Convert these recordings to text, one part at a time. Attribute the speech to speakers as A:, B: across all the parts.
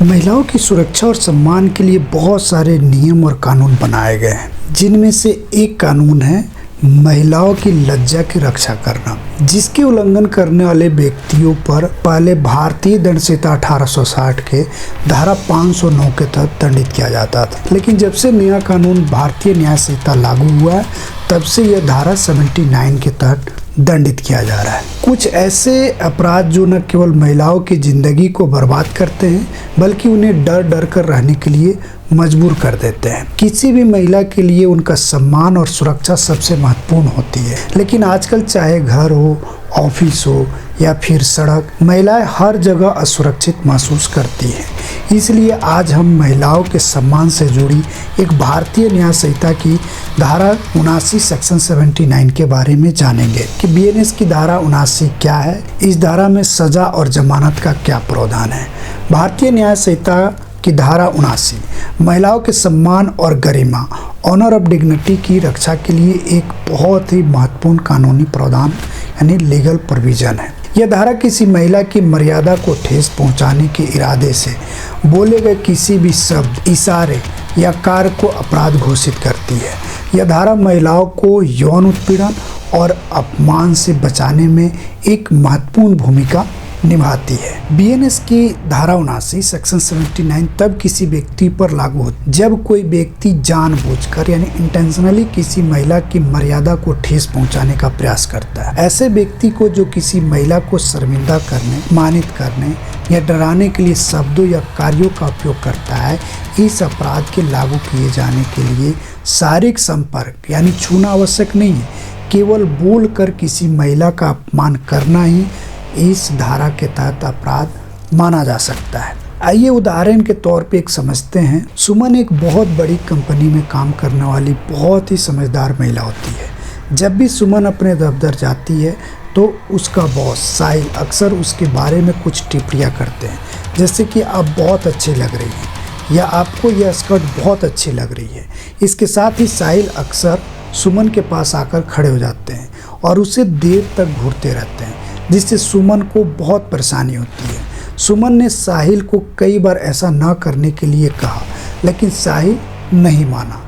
A: महिलाओं की सुरक्षा और सम्मान के लिए बहुत सारे नियम और कानून बनाए गए हैं, जिनमें से एक कानून है महिलाओं की लज्जा की रक्षा करना, जिसके उल्लंघन करने वाले व्यक्तियों पर पहले भारतीय दंड संहिता 1860 के धारा 509 के तहत दंडित किया जाता था। लेकिन जब से नया कानून भारतीय न्याय संहिता लागू हुआ है, तब से यह धारा 79 के तहत दंडित किया जा रहा है। कुछ ऐसे अपराध जो न केवल महिलाओं की जिंदगी को बर्बाद करते हैं, बल्कि उन्हें डर डर कर रहने के लिए मजबूर कर देते हैं। किसी भी महिला के लिए उनका सम्मान और सुरक्षा सबसे महत्वपूर्ण होती है, लेकिन आजकल चाहे घर हो, ऑफिस हो या फिर सड़क, महिलाएं हर जगह असुरक्षित महसूस करती हैं। इसलिए आज हम महिलाओं के सम्मान से जुड़ी एक भारतीय न्याय संहिता की धारा 79 सेक्शन 79 के बारे में जानेंगे कि बीएनएस की धारा 79 क्या है, इस धारा में सजा और जमानत का क्या प्रावधान है। भारतीय न्याय संहिता की धारा 79 महिलाओं के सम्मान और गरिमा, ऑनर ऑफ डिग्निटी की रक्षा के लिए एक बहुत ही महत्वपूर्ण कानूनी प्रावधान यानी लीगल प्रोविजन है। यह धारा किसी महिला की मर्यादा को ठेस पहुंचाने के इरादे से बोले गए किसी भी शब्द, इशारे या कार्य को अपराध घोषित करती है। यह धारा महिलाओं को यौन उत्पीड़न और अपमान से बचाने में एक महत्वपूर्ण भूमिका निभाती है। बीएनएस की धारा 79 सेक्शन 79 तब किसी व्यक्ति पर लागू होती जब कोई व्यक्ति जानबूझकर यानी इंटेंशनली किसी महिला की मर्यादा को ठेस पहुंचाने का प्रयास करता है। ऐसे व्यक्ति को जो किसी महिला को शर्मिंदा करने, मानित करने या डराने के लिए शब्दों या कार्यों का उपयोग करता है, इस अपराध के लागू किए जाने के लिए शारीरिक संपर्क यानी छूना आवश्यक नहीं है। केवल बोलकर किसी महिला का अपमान करना ही इस धारा के तहत अपराध माना जा सकता है। आइए उदाहरण के तौर पे एक समझते हैं। सुमन एक बहुत बड़ी कंपनी में काम करने वाली बहुत ही समझदार महिला होती है। जब भी सुमन अपने दफ्तर जाती है तो उसका बॉस साहिल अक्सर उसके बारे में कुछ टिप्पणियाँ करते हैं, जैसे कि आप बहुत अच्छी लग रही हैं या आपको यह स्कर्ट बहुत अच्छी लग रही है। इसके साथ ही साहिल अक्सर सुमन के पास आकर खड़े हो जाते हैं और उसे देर तक घूरते रहते हैं, जिससे सुमन को बहुत परेशानी होती है। सुमन ने साहिल को कई बार ऐसा न करने के लिए कहा, लेकिन साहिल नहीं माना।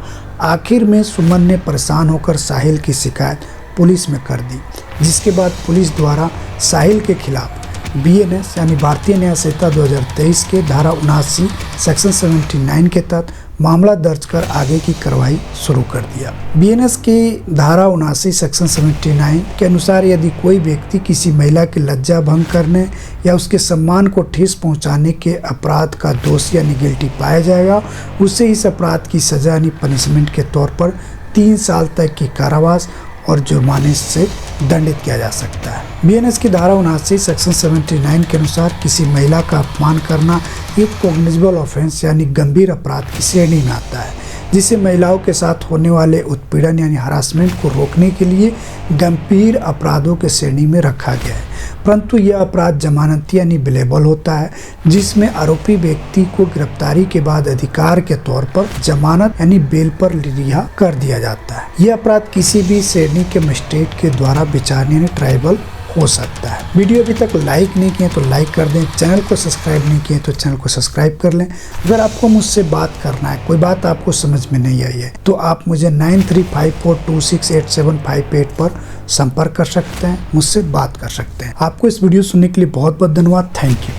A: आखिर में सुमन ने परेशान होकर साहिल की शिकायत पुलिस में कर दी, जिसके बाद पुलिस द्वारा साहिल के खिलाफ बीएनएस यानी भारतीय न्याय संहिता 2023 के धारा 79 सेक्शन 79 के तहत मामला दर्ज कर आगे की कार्रवाई शुरू कर दिया। बीएनएस की धारा 79 सेक्शन 79 के अनुसार यदि कोई व्यक्ति किसी महिला की लज्जा भंग करने या उसके सम्मान को ठेस पहुंचाने के अपराध का दोषी यानी गिल्टी पाया जाएगा, उसे इस अपराध की सजा यानी पनिशमेंट के तौर पर 3 साल तक की कारावास और जुर्माने से दंडित किया जा सकता है। बीएनएस की धारा 79 सेक्शन 79 के अनुसार किसी महिला का अपमान करना एक कॉग्निजेबल ऑफेंस यानी गंभीर अपराध की श्रेणी में आता है, जिसे महिलाओं के साथ होने वाले उत्पीड़न यानी हरासमेंट को रोकने के लिए गंभीर अपराधों के श्रेणी में रखा गया है। परंतु यह अपराध जमानती यानी बेलेबल होता है, जिसमें आरोपी व्यक्ति को गिरफ्तारी के बाद अधिकार के तौर पर जमानत यानी बेल पर रिहा कर दिया जाता है। यह अपराध किसी भी श्रेणी के मजिस्ट्रेट के द्वारा विचारणीय यानी ट्राइबल हो सकता है। वीडियो अभी तक लाइक नहीं किए तो लाइक कर दें, चैनल को सब्सक्राइब नहीं किए तो चैनल को सब्सक्राइब कर लें। अगर आपको मुझसे बात करना है, कोई बात आपको समझ में नहीं आई है, तो आप मुझे 9354268758 पर संपर्क कर सकते हैं, मुझसे बात कर सकते हैं। आपको इस वीडियो सुनने के लिए बहुत बहुत धन्यवाद। Thank you.